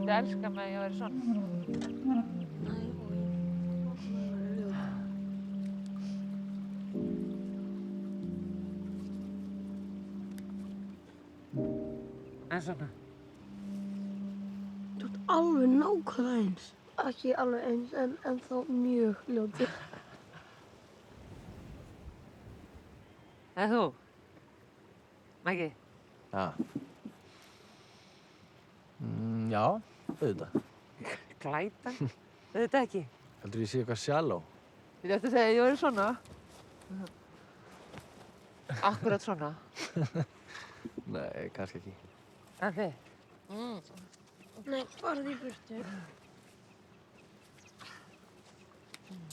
Myndi elska mig að ég væri svona. Nej, oj. En svona. Þú ert alveg nákvæmlega eins. Ekki alveg eins, en þá mjög ljótur. En þú? Maggi? Ha. Já, auðvitað. Glætan? Þetta ekki. Heldur ég sé eitthvað shallow? Þú ætti að segja að ég væri svona. Akkurat svona. Nei, kannski ekki. En þið? Nei, farðu í burtu.